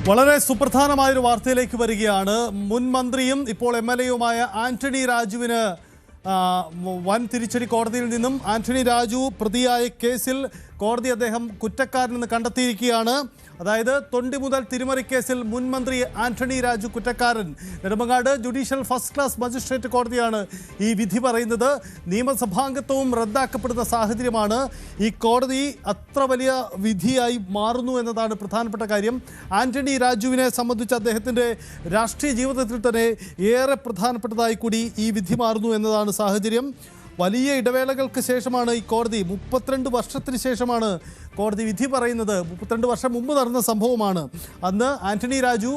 വളരെ സുപ്രധാനമായൊരു വാർത്തയിലേക്ക് വരികയാണ്. മുൻ മന്ത്രിയും ഇപ്പോൾ എംഎൽഎയുമായ ആന്റണി രാജുവിന് വൻ തിരിച്ചടി കോടതിയിൽ നിന്നും. ആന്റണി രാജു പ്രതിയായ കേസിൽ കോടതി അദ്ദേഹം കുറ്റക്കാരനെന്ന് കണ്ടെത്തിയിരിക്കുകയാണ്. അതായത് തൊണ്ടി മുതൽ തിരിമറി കേസിൽ മുൻ മന്ത്രി ആന്റണി രാജു കുറ്റക്കാരൻ. Nedumangad judicial first class magistrate കോടതിയാണ് ഈ വിധി പറയുന്നത്. നിയമസഭാംഗത്വവും റദ്ദാക്കപ്പെടുന്ന സാഹചര്യമാണ്. ഈ കോടതി അത്ര വലിയ വിധിയായി മാറുന്നു എന്നതാണ് പ്രധാനപ്പെട്ട കാര്യം. ആന്റണി രാജുവിനെ സംബന്ധിച്ച് അദ്ദേഹത്തിൻ്റെ രാഷ്ട്രീയ ജീവിതത്തിൽ തന്നെ ഏറെ പ്രധാനപ്പെട്ടതായി കൂടി ഈ വിധി മാറുന്നു എന്നതാണ് സാഹചര്യം. വലിയ ഇടവേളകൾക്ക് ശേഷമാണ് ഈ കോടതി, 32 വർഷത്തിന് ശേഷമാണ് കോടതി വിധി പറയുന്നത്. 32 വർഷം മുമ്പ് നടന്ന സംഭവമാണ്. അന്ന് ആന്റണി രാജു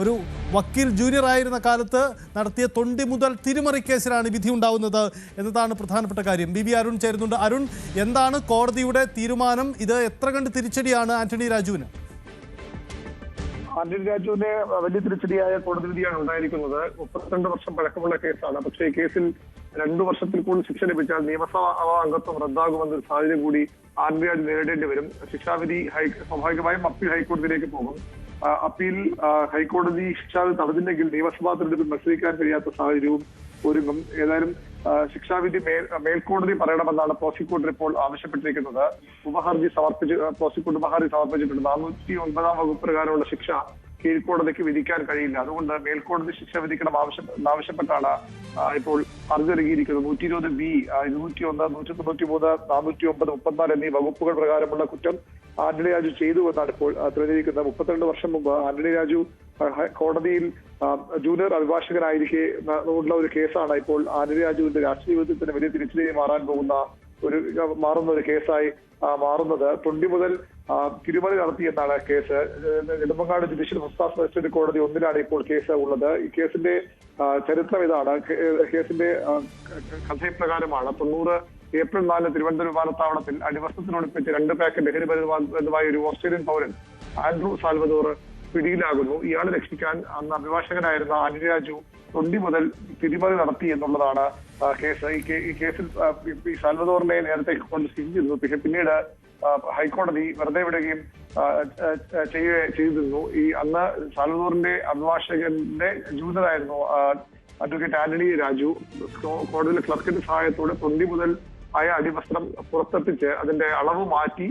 ഒരു വക്കീൽ ജൂനിയർ ആയിരുന്ന കാലത്ത് നടത്തിയ തൊണ്ടി മുതൽ തിരിമറി കേസിലാണ് വിധി ഉണ്ടാവുന്നത് എന്നതാണ് പ്രധാനപ്പെട്ട കാര്യം. ബി അരുൺ ചേരുന്നുണ്ട്. അരുൺ, എന്താണ് കോടതിയുടെ തീരുമാനം? ഇത് എത്ര കണ്ട് തിരിച്ചടിയാണ് ആന്റണി രാജുവിന്? ആന്റണി രാജുവിന് വലിയ തിരിച്ചടിയായ കോടതി വിധിയാണ് ഉണ്ടായിരിക്കുന്നത്. 32 വർഷം പഴക്കമുള്ള കേസാണ്. പക്ഷേ ഈ കേസിൽ 2 വർഷത്തിൽ കൂടുതൽ ശിക്ഷ ലഭിച്ചാൽ നിയമസഭാ അംഗത്വം റദ്ദാകുമെന്നൊരു സാഹചര്യം കൂടി ആന്റണി രാജു നേരിടേണ്ടി വരും. ശിക്ഷാവിധി സ്വാഭാവികമായും അപ്പീൽ ഹൈക്കോടതിയിലേക്ക് പോകും. അപ്പീൽ ഹൈക്കോടതി ശിക്ഷാവിധി തടഞ്ഞില്ലെങ്കിൽ നിയമസഭാ തെരഞ്ഞെടുപ്പിൽ മത്സരിക്കാൻ കഴിയാത്ത സാഹചര്യവും ഒരുങ്ങും. ഏതായാലും ശിക്ഷാവിധി മേൽക്കോടതി പറയണമെന്നാണ് പ്രോസിക്യൂട്ടർ ഇപ്പോൾ ആവശ്യപ്പെട്ടിരിക്കുന്നത്. പ്രോസിക്യൂട്ടർ ഉപഹർജി സമർപ്പിച്ചിട്ടുണ്ട്. 409 വകുപ്പ് പ്രകാരമുള്ള ശിക്ഷ കീഴ്ക്കോടതിക്ക് വിധിക്കാൻ കഴിയില്ല. അതുകൊണ്ട് മേൽക്കോടതി ശിക്ഷ വിധിക്കണം ആവശ്യപ്പെട്ടാണ് ഇപ്പോൾ ഹർജി നൽകിയിരിക്കുന്നത്. 120B, 201, 193, 409, 34 എന്നീ വകുപ്പുകൾ പ്രകാരമുള്ള കുറ്റം ആന്റണി രാജു ചെയ്തു എന്നാണ് ഇപ്പോൾ തെളിഞ്ഞിരിക്കുന്നത്. 32 വർഷം മുമ്പ് ആന്റണി രാജു കോടതിയിൽ ജൂനിയർ അഭിഭാഷകനായിരിക്കെ ഉള്ള ഒരു കേസാണ് ഇപ്പോൾ ആന്റണി രാജുവിന്റെ രാഷ്ട്രീയ ജീവിതത്തിൽ തന്നെ വലിയ തിരിച്ചടിയായി മാറുന്ന ഒരു കേസായി മാറുന്നത്. തൊണ്ടി മുതൽ തിരിമറി നടത്തിയെന്നാണ് case. Nedumangad judicial first class magistrate കോടതി 1-ലാണ് ഇപ്പോൾ കേസ് ഉള്ളത്. ഈ കേസിന്റെ ചരിത്രം ഇതാണ്. കേസിന്റെ കഥയപ്രകാരമാണ് 90 ഏപ്രിൽ 4 തിരുവനന്തപുരം വിമാനത്താവളത്തിൽ അടിവസ്ത്രത്തിനൊളിപ്പിച്ച് 2 പാക്കറ്റ് ലഹരി മരുന്നുമായി ഒരു ഓസ്ട്രേലിയൻ പൗരൻ ആൻഡ്രൂ സാൽവദോർ പിടിയിലാകുന്നു. ഇയാളെ രക്ഷിക്കാൻ അന്ന് അഭിഭാഷകനായിരുന്ന ആന്റണി രാജു തൊണ്ടി മുതൽ തിരിമറി നടത്തി എന്നുള്ളതാണ് കേസ്. ഈ കേസിൽ ഈ സാൽവദോറിനെ നേരത്തെ കൊണ്ട് ചെയ്തിരുന്നു. പക്ഷെ പിന്നീട് ഹൈക്കോടതി വെറുതെ വിടുകയും ചെയ്തിരുന്നു. ഈ അന്ന് സാൽവദോറിന്റെ അഭിഭാഷകന്റെ ജൂനിയറായിരുന്നു അഡ്വക്കേറ്റ് ആന്റണി രാജു. കോടതിയിലെ ക്ലർക്കിന്റെ സഹായത്തോടെ തൊണ്ടി മുതൽ ആയ അടിവസ്ത്രം പുറത്തെത്തിച്ച് അതിന്റെ അളവ് മാറ്റി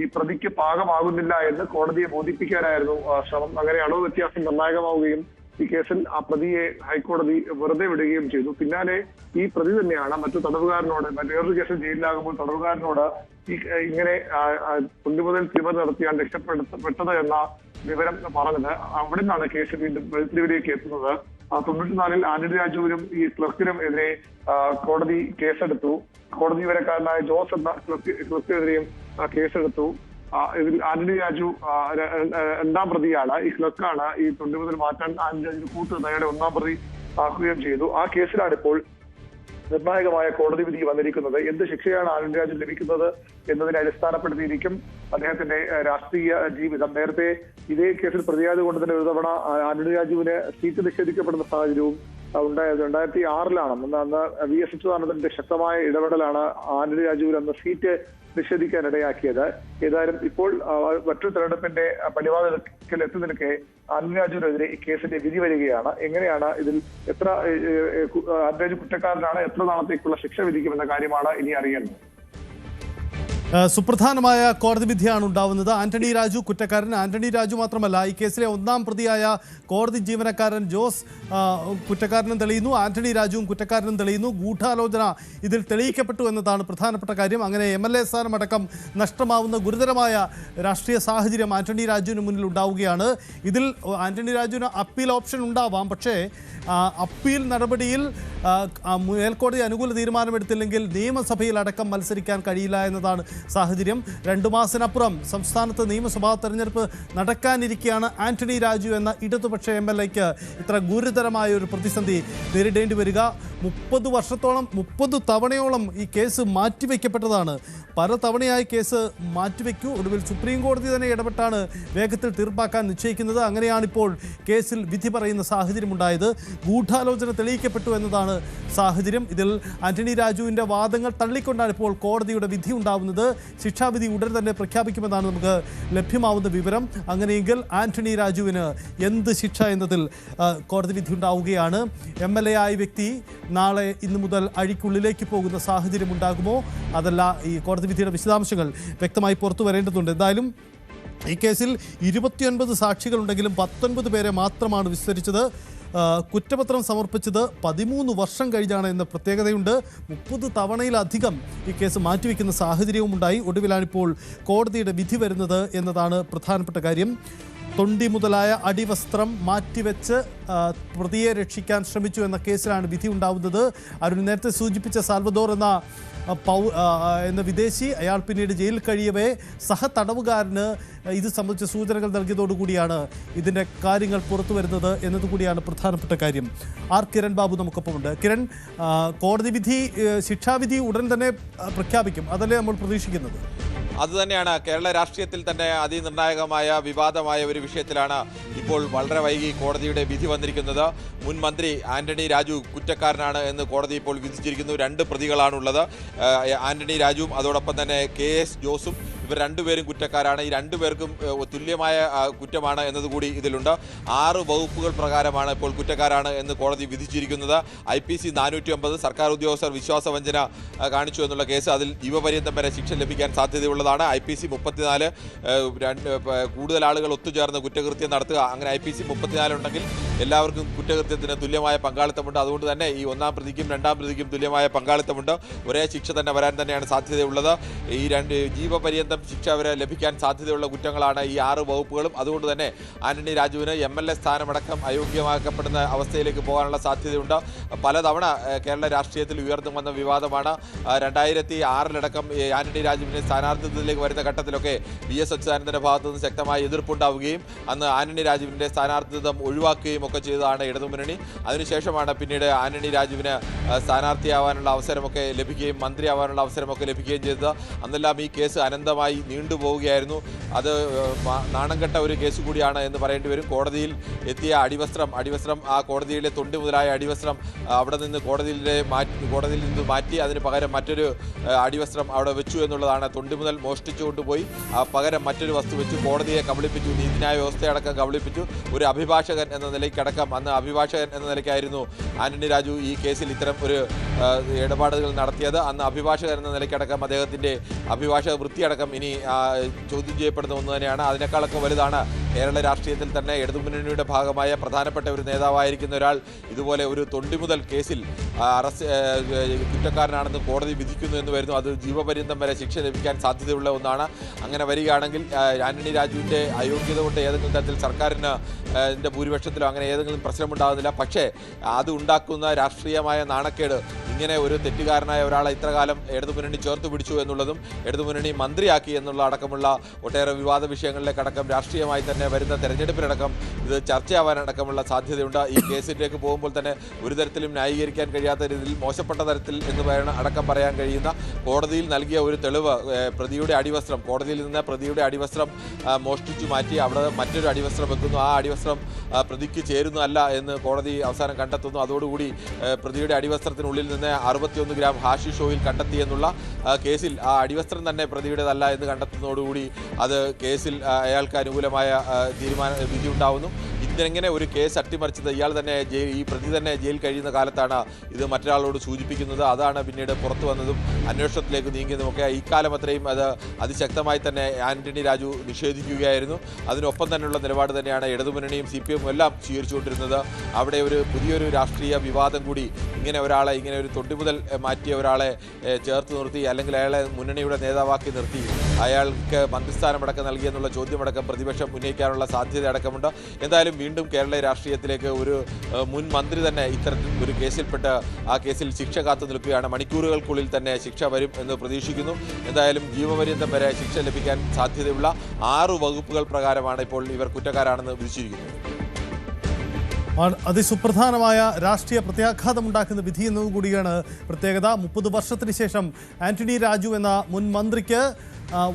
ഈ പ്രതിക്ക് പാകമാകുന്നില്ല എന്ന് കോടതിയെ ബോധിപ്പിക്കാനായിരുന്നു ശ്രമം. അങ്ങനെ അളവ് വ്യത്യാസം നിർണായകമാവുകയും ഈ കേസിൽ ആ പ്രതിയെ ഹൈക്കോടതി വെറുതെ വിടുകയും ചെയ്തു. പിന്നാലെ ഈ പ്രതി തന്നെയാണ് വേറൊരു കേസിൽ ജയിലിലാകുമ്പോൾ തടവുകാരനോട് ഇങ്ങനെ തൊണ്ടി മുതൽ തിരിമറി നടത്തിയാൽ രക്ഷപ്പെട്ടത് എന്ന വിവരം പറഞ്ഞത്. അവിടെ നിന്നാണ് കേസ് വീണ്ടും വെളുത്തിരിവിലേക്ക് എത്തുന്നത്. 94-ൽ ആന്റണി രാജുവിനും ഈ ക്ലർക്കിനും എതിരെ കോടതി കേസെടുത്തു. കോടതി ജീവനക്കാരനായ ജോസ് എന്ന ക്ലർക്കിനെതിരെയും കേസെടുത്തു. ഇതിൽ ആന്റണി രാജു 2ാം പ്രതിയാണ്. ഈ ക്ലർക്കാണ് ഈ തൊണ്ടി മുതൽ മാറ്റാൻ ആന്റണി രാജു കൂട്ടുനിന്നയാളെ 1ാം പ്രതി ആക്കുകയും ചെയ്തു. ആ കേസിലാണ് ഇപ്പോൾ നിർണായകമായ കോടതി വിധി വന്നിരിക്കുന്നത്. എന്ത് ശിക്ഷയാണ് ആന്റണി രാജു ലഭിക്കുന്നത് എന്നതിനെ അടിസ്ഥാനപ്പെടുത്തിയിരിക്കും അദ്ദേഹത്തിന്റെ രാഷ്ട്രീയ ജീവിതം. നേരത്തെ ഇതേ കേസിൽ പ്രതിയായത് കൊണ്ട് തന്നെ ഒരു തവണ ആന്റണി രാജുവിന് സീറ്റ് നിഷേധിക്കപ്പെടുന്ന സാഹചര്യവും ഉണ്ടായത് 2006-ലാണ്. അന്ന് VS അച്യുതാനന്ദന്റെ ശക്തമായ ഇടപെടലാണ് ആന്റണി രാജുവിന് അന്ന് സീറ്റ് നിഷേധിക്കാൻ ഇടയാക്കിയത്. ഏതായാലും ഇപ്പോൾ മറ്റൊരു തെരഞ്ഞെടുപ്പിന്റെ പടിവാതിൽക്കൽ എത്തി നിൽക്കെ ആന്റണി രാജുവിനെതിരെ ഈ കേസിന്റെ വിധി വരികയാണ്. എങ്ങനെയാണ് ഇതിൽ ആന്റണി രാജു കുറ്റക്കാരനാണ്, എത്ര നാളത്തേക്കുള്ള ശിക്ഷ വിധിക്കുമെന്ന കാര്യമാണ് ഇനി അറിയേണ്ടത്. സുപ്രധാനമായ കോടതി വിധിയാണ് ഉണ്ടാവുന്നത്. ആന്റണി രാജു കുറ്റക്കാരൻ. ആന്റണി രാജു മാത്രമല്ല, ഈ കേസിലെ 1ാം പ്രതിയായ കോടതി ജീവനക്കാരൻ ജോസ് കുറ്റക്കാരനും തെളിയുന്നു. ആന്റണി രാജുവും കുറ്റക്കാരനും തെളിയുന്നു. ഗൂഢാലോചന ഇതിൽ തെളിയിക്കപ്പെട്ടു എന്നതാണ് പ്രധാനപ്പെട്ട കാര്യം. അങ്ങനെ MLA സ്ഥാനം അടക്കം നഷ്ടമാവുന്ന ഗുരുതരമായ രാഷ്ട്രീയ സാഹചര്യം ആന്റണി രാജുവിന് മുന്നിൽ ഉണ്ടാവുകയാണ്. ഇതിൽ ആന്റണി രാജുവിന് അപ്പീൽ ഓപ്ഷൻ ഉണ്ടാവാം. പക്ഷേ അപ്പീൽ നടപടിയിൽ മേൽക്കോടതി അനുകൂല തീരുമാനമെടുത്തില്ലെങ്കിൽ നിയമസഭയിൽ അടക്കം മത്സരിക്കാൻ കഴിയില്ല എന്നതാണ് സാഹചര്യം. 2 മാസത്തിനപ്പുറം സംസ്ഥാനത്ത് നിയമസഭാ തെരഞ്ഞെടുപ്പ് നടക്കാനിരിക്കെയാണ് ആന്റണി രാജു എന്ന ഇടതുപക്ഷ MLAക്ക് ഇത്ര ഗുരുതരമായ ഒരു പ്രതിസന്ധി നേരിടേണ്ടി വരിക. 30 തവണയോളം ഈ കേസ് മാറ്റിവെക്കപ്പെട്ടതാണ്. പല തവണയായി കേസ് മാറ്റിവെക്കൂ. ഒടുവിൽ സുപ്രീം കോടതി തന്നെ ഇടപെട്ടാണ് വേഗത്തിൽ തീർപ്പാക്കാൻ നിശ്ചയിക്കുന്നത്. അങ്ങനെയാണിപ്പോൾ കേസിൽ വിധി പറയുന്ന സാഹചര്യമുണ്ടായത്. ഗൂഢാലോചന തെളിയിക്കപ്പെട്ടു എന്നതാണ് സാഹചര്യം. ഇതിൽ ആന്റണി രാജുവിൻ്റെ വാദങ്ങൾ തള്ളിക്കൊണ്ടാണ് ഇപ്പോൾ കോടതിയുടെ വിധി ഉണ്ടാവുന്നത്. ശിക്ഷാവിധി ഉടൻ തന്നെ പ്രഖ്യാപിക്കുമെന്നാണ് നമുക്ക് ലഭ്യമാവുന്ന വിവരം. അങ്ങനെയെങ്കിൽ ആന്റണി രാജുവിന് എന്ത് ശിക്ഷ എന്നതിൽ കോടതി വിധി ഉണ്ടാവുകയാണ്. MLA ആയ വ്യക്തി നാളെ ഇന്നു മുതൽ അഴിക്കുള്ളിലേക്ക് പോകുന്ന സാഹചര്യം ഉണ്ടാകുമോ? അതല്ല, ഈ കോടതി വിധിയുടെ വിശദാംശങ്ങൾ വ്യക്തമായി പുറത്തു വരേണ്ടതുണ്ട്. എന്തായാലും ഈ കേസിൽ 29 സാക്ഷികളുണ്ടെങ്കിലും 19 പേരെ മാത്രമാണ് വിസ്തരിച്ചത്. കുറ്റപത്രം സമർപ്പിച്ചത് 13 വർഷം കഴിഞ്ഞാണ് എന്ന പ്രത്യേകതയുണ്ട്. 30 തവണയിലധികം ഈ കേസ് മാറ്റിവെക്കുന്ന സാഹചര്യവും ഉണ്ടായി. ഒടുവിലാണിപ്പോൾ കോടതിയുടെ വിധി വരുന്നത് എന്നതാണ് പ്രധാനപ്പെട്ട കാര്യം. തൊണ്ടി മുതലായ അടിവസ്ത്രം മാറ്റിവെച്ച് പ്രതിയെ രക്ഷിക്കാൻ ശ്രമിച്ചു എന്ന കേസിലാണ് വിധി ഉണ്ടാവുന്നത്. അരുൺ നേരത്തെ സൂചിപ്പിച്ച സാൽവദോർ എന്ന വിദേശി, അയാൾ പിന്നീട് ജയിലിൽ കഴിയവേ സഹതടവുകാരന് ഇത് സംബന്ധിച്ച സൂചനകൾ നൽകിയതോടുകൂടിയാണ് ഇതിൻ്റെ കാര്യങ്ങൾ പുറത്തു വരുന്നത് എന്നതുകൂടിയാണ് പ്രധാനപ്പെട്ട കാര്യം. കിരൺ ബാബു നമുക്കൊപ്പമുണ്ട്. കിരൺ, കോടതി വിധി, ശിക്ഷാവിധി ഉടൻ തന്നെ പ്രഖ്യാപിക്കും, അതല്ലേ നമ്മൾ പ്രതീക്ഷിക്കുന്നത്? അതുതന്നെയാണ്. കേരള രാഷ്ട്രീയത്തിൽ തന്നെ അതിനിർണായകമായ വിവാദമായ ഒരു വിഷയത്തിലാണ് ഇപ്പോൾ വളരെ വൈകി കോടതിയുടെ വിധി വന്നിരിക്കുന്നത്. മുൻ മന്ത്രി ആന്റണി രാജു കുറ്റക്കാരനാണ് എന്ന് കോടതി ഇപ്പോൾ വിധിച്ചിരിക്കുന്നു. 2 പ്രതികളാണുള്ളത്. ആന്റണി രാജുവും അതോടൊപ്പം തന്നെ KS ജോസും. ഇവർ രണ്ടുപേരും കുറ്റക്കാരാണ്. ഈ 2 പേർക്കും തുല്യമായ കുറ്റമാണ് എന്നതുകൂടി ഇതിലുണ്ട്. 6 വകുപ്പുകൾ പ്രകാരമാണ് ഇപ്പോൾ കുറ്റക്കാരാണ് എന്ന് കോടതി വിധിച്ചിരിക്കുന്നത്. IPC 409 സർക്കാർ ഉദ്യോഗസ്ഥർ വിശ്വാസവഞ്ചന കാണിച്ചു എന്നുള്ള കേസ്, അതിൽ ജീവപര്യന്തം വരെ ശിക്ഷ ലഭിക്കാൻ സാധ്യതയുള്ളതാണ്. IPC 34 കൂടുതൽ ആളുകൾ ഒത്തുചേർന്ന് കുറ്റകൃത്യം നടത്തുക. അങ്ങനെ IPC 34 ഉണ്ടെങ്കിൽ എല്ലാവർക്കും കുറ്റകൃത്യത്തിന് തുല്യമായ പങ്കാളിത്തമുണ്ട്. അതുകൊണ്ട് തന്നെ ഈ 1-ാം പ്രതിക്കും 2-ാം പ്രതിക്കും തുല്യമായ പങ്കാളിത്തമുണ്ട്. ഒരേ ശിക്ഷ തന്നെ വരാൻ തന്നെയാണ് സാധ്യതയുള്ളത്. ഈ 2 ജീവപര്യന്തം ശിക്ഷ വരെ ലഭിക്കാൻ സാധ്യതയുള്ള കുറ്റങ്ങളാണ് ഈ 6 വകുപ്പുകളും. അതുകൊണ്ട് തന്നെ ആന്റണി രാജുവിന് MLA സ്ഥാനമടക്കം അയോഗ്യമാക്കപ്പെടുന്ന അവസ്ഥയിലേക്ക് പോകാനുള്ള സാധ്യതയുണ്ട്. പലതവണ കേരള രാഷ്ട്രീയത്തിൽ ഉയർന്നു വന്ന വിവാദമാണ്. 2006 ആന്റണി രാജുവിനെ സ്ഥാനാർത്ഥിത്വത്തിലേക്ക് വരുന്ന ഘട്ടത്തിലൊക്കെ VS അച്യുതാനന്ദൻ്റെ ഭാഗത്തു നിന്ന് ശക്തമായ എതിർപ്പുണ്ടാവുകയും അന്ന് ആന്റണി രാജുവിൻ്റെ സ്ഥാനാർത്ഥിത്വം ഒഴിവാക്കുകയും ഒക്കെ ചെയ്തതാണ് ഇടതുമുന്നണി. അതിനുശേഷമാണ് പിന്നീട് ആന്റണി രാജുവിന് സ്ഥാനാർത്ഥിയാവാനുള്ള അവസരമൊക്കെ ലഭിക്കുകയും മന്ത്രിയാവാനുള്ള അവസരമൊക്കെ ലഭിക്കുകയും ചെയ്തത്. അന്നെല്ലാം ഈ കേസ് അനന്തമായി നീണ്ടുപോവുകയായിരുന്നു. അത് നാണംകെട്ട ഒരു കേസ് കൂടിയാണ് എന്ന് പറയേണ്ടി വരും. കോടതിയിൽ എത്തിയ അടിവസ്ത്രം ആ കോടതിയിലെ തൊണ്ടി മുതലായ അടിവസ്ത്രം അവിടെ നിന്ന് കോടതിയിൽ നിന്ന് മാറ്റി അതിന് പകരം മറ്റൊരു അടിവസ്ത്രം അവിടെ വെച്ചു എന്നുള്ളതാണ്. തൊണ്ടി മുതൽ മോഷ്ടിച്ചു കൊണ്ടുപോയി പകരം മറ്റൊരു വസ്തു വെച്ചു കോടതിയെ കബളിപ്പിച്ചു, നീതിന്യായ വ്യവസ്ഥയടക്കം കബളിപ്പിച്ചു. ഒരു അഭിഭാഷകൻ എന്ന നിലയ്ക്കടക്കം, അന്ന് അഭിഭാഷകൻ എന്ന നിലയ്ക്കായിരുന്നു ആന്റണി രാജു ഈ കേസിൽ ഇത്തരം ഒരു ഇടപാടുകൾ നടത്തിയത്. അന്ന് അഭിഭാഷകൻ എന്ന നിലയ്ക്കടക്കം അദ്ദേഹത്തിൻ്റെ അഭിഭാഷക വൃത്തിയടക്കം ഇനി ചോദ്യം ചെയ്യപ്പെടുന്ന ഒന്ന് തന്നെയാണ്. അതിനേക്കാളൊക്കെ വലുതാണ് കേരള രാഷ്ട്രീയത്തിൽ തന്നെ ഇടതുമുന്നണിയുടെ ഭാഗമായ പ്രധാനപ്പെട്ട ഒരു നേതാവായിരിക്കുന്ന ഒരാൾ ഇതുപോലെ ഒരു തൊണ്ടി മുതൽ കേസിൽ കുറ്റക്കാരനാണെന്ന് കോടതി വിധിക്കുന്നു എന്ന് വരുന്നു. അത് ജീവപര്യന്തം വരെ ശിക്ഷ ലഭിക്കാൻ സാധ്യതയുള്ള ഒന്നാണ്. അങ്ങനെ വരികയാണെങ്കിൽ ആന്റണി രാജുവിൻ്റെ അയോഗ്യത കൊണ്ട് ഏതെങ്കിലും തരത്തിൽ സർക്കാരിന് ഭൂരിപക്ഷത്തിലോ അങ്ങനെ ഏതെങ്കിലും പ്രശ്നമുണ്ടാകുന്നില്ല. പക്ഷേ അത് ഉണ്ടാക്കുന്ന രാഷ്ട്രീയമായ നാണക്കേട്, ഇങ്ങനെ ഒരു തെറ്റുകാരനായ ഒരാളെ ഇത്രകാലം ഇടതുമുന്നണി ചേർത്ത് പിടിച്ചു എന്നുള്ളതും ഇടതുമുന്നണി മന്ത്രിയാക്കി എന്നുള്ള അടക്കമുള്ള ഒട്ടേറെ വിവാദ വിഷയങ്ങളിലേക്കടക്കം രാഷ്ട്രീയമായി തന്നെ വരുന്ന തെരഞ്ഞെടുപ്പിലടക്കം ഇത് ചർച്ചയാവാനടക്കമുള്ള സാധ്യതയുണ്ട്. ഈ കേസിലേക്ക് പോകുമ്പോൾ തന്നെ ഒരു തരത്തിലും ന്യായീകരിക്കാൻ കഴിയാത്ത രീതിയിൽ മോശപ്പെട്ട തരത്തിൽ എന്ന് അടക്കം പറയാൻ കഴിയുന്ന കോടതിയിൽ നൽകിയ ഒരു തെളിവ്, പ്രതിയുടെ അടിവസ്ത്രം, കോടതിയിൽ നിന്ന് പ്രതിയുടെ അടിവസ്ത്രം മോഷ്ടിച്ചു മാറ്റി അവിടെ മറ്റൊരു അടിവസ്ത്രം വെക്കുന്നു. ആ അടിവസ്ത്രം പ്രതിക്ക് ചേരുന്നതല്ല എന്ന് കോടതി അവസാനം കണ്ടെത്തുന്നു. അതോടുകൂടി പ്രതിയുടെ അടിവസ്ത്രത്തിനുള്ളിൽ നിന്ന് 61 ഗ്രാം ഹാഷിഷ് ഓയിൽ കണ്ടെത്തിയെന്നുള്ള കേസിൽ ആ അടിവസ്ത്രം തന്നെ പ്രതിയുടേതല്ല എന്ന് കണ്ടെത്തുന്നതോടുകൂടി അത് കേസിൽ അയാൾക്ക് അനുകൂലമായ വിധി ഉണ്ടാവുന്നു. ഇതിനെങ്ങനെ ഒരു കേസ് അട്ടിമറിച്ചത് ഇയാൾ തന്നെ ഈ പ്രതി തന്നെ ജയിൽ കഴിയുന്ന കാലത്താണ് ഇത് മറ്റൊരാളോട് സൂചിപ്പിക്കുന്നത്. അതാണ് പിന്നീട് പുറത്തു വന്നതും അന്വേഷണത്തിലേക്ക് നീങ്ങിയതുമൊക്കെ. ഇക്കാലം അത്രയും അത് അതിശക്തമായി തന്നെ ആന്റണി രാജു നിഷേധിക്കുകയായിരുന്നു. അതിനൊപ്പം തന്നെയുള്ള നിലപാട് തന്നെയാണ് ഇടതുമുന്നണിയും CPM എല്ലാം സ്വീകരിച്ചുകൊണ്ടിരുന്നത്. അവിടെ ഒരു പുതിയൊരു രാഷ്ട്രീയ വിവാദം കൂടി, ഇങ്ങനെ ഒരു തൊണ്ടി മുതൽ മാറ്റിയ ഒരാളെ ചേർത്ത് നിർത്തി അല്ലെങ്കിൽ അയാളെ മുന്നണിയുടെ നേതാവാക്കി നിർത്തി അയാൾക്ക് മന്ത്രിസ്ഥാനമടക്കം നൽകിയെന്നുള്ള ചോദ്യമടക്കം പ്രതിപക്ഷം ഉന്നയിക്കാനുള്ള സാധ്യത അടക്കമുണ്ട്. എന്തായാലും വീണ്ടും കേരള രാഷ്ട്രീയത്തിലേക്ക് ഒരു മുൻ മന്ത്രി തന്നെ ഇത്തരത്തിൽ ഒരു കേസിൽപ്പെട്ട് ആ കേസിൽ ശിക്ഷ കാത്തു നിൽക്കുകയാണ്. മണിക്കൂറുകൾക്കുള്ളിൽ തന്നെ ശിക്ഷ വരും എന്ന് പ്രതീക്ഷിക്കുന്നു. എന്തായാലും ജീവപര്യന്തം വരെ ശിക്ഷ ലഭിക്കാൻ സാധ്യതയുള്ള 6 വകുപ്പുകൾ പ്രകാരമാണ് ഇപ്പോൾ ഇവർ കുറ്റക്കാരാണെന്ന് വിധിച്ചിരിക്കുന്നത്. അതിസുപ്രധാനമായ രാഷ്ട്രീയ പ്രത്യാഘാതമുണ്ടാക്കുന്ന വിധി എന്നതുകൂടിയാണ് പ്രത്യേകത. 30 വർഷത്തിന് ശേഷം ആന്റണി രാജു എന്ന മുൻ മന്ത്രിക്ക്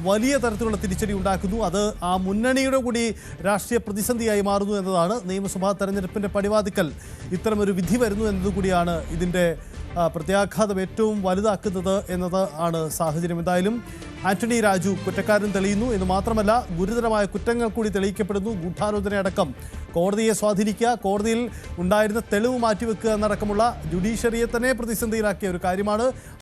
വലിയ തരത്തിലുള്ള തിരിച്ചടി ഉണ്ടാക്കുന്നു. അത് ആ മുന്നണിയുടെ കൂടി രാഷ്ട്രീയ പ്രതിസന്ധിയായി മാറുന്നു എന്നതാണ്. നിയമസഭാ തെരഞ്ഞെടുപ്പിൻ്റെ പടിവാതിക്കൽ ഇത്തരമൊരു വിധി വരുന്നു എന്നതുകൂടിയാണ് ഇതിൻ്റെ പ്രത്യാഘാതം ഏറ്റവും വലുതാക്കുന്നത് എന്നത് ആണ് സാഹചര്യം. എന്തായാലും ആന്റണി രാജു കുറ്റക്കാരൻ തെളിയുന്നു എന്ന് മാത്രമല്ല, ഗുരുതരമായ കുറ്റങ്ങൾ കൂടി തെളിയിക്കപ്പെടുന്നു. ഗൂഢാലോചനയടക്കം കോടതിയെ സ്വാധീനിക്കുക, കോടതിയിൽ ഉണ്ടായിരുന്ന തെളിവ് മാറ്റിവെക്കുക എന്നടക്കമുള്ള ജുഡീഷ്യറിയെ തന്നെ പ്രതിസന്ധിയിലാക്കിയ ഒരു കാര്യമാണ്.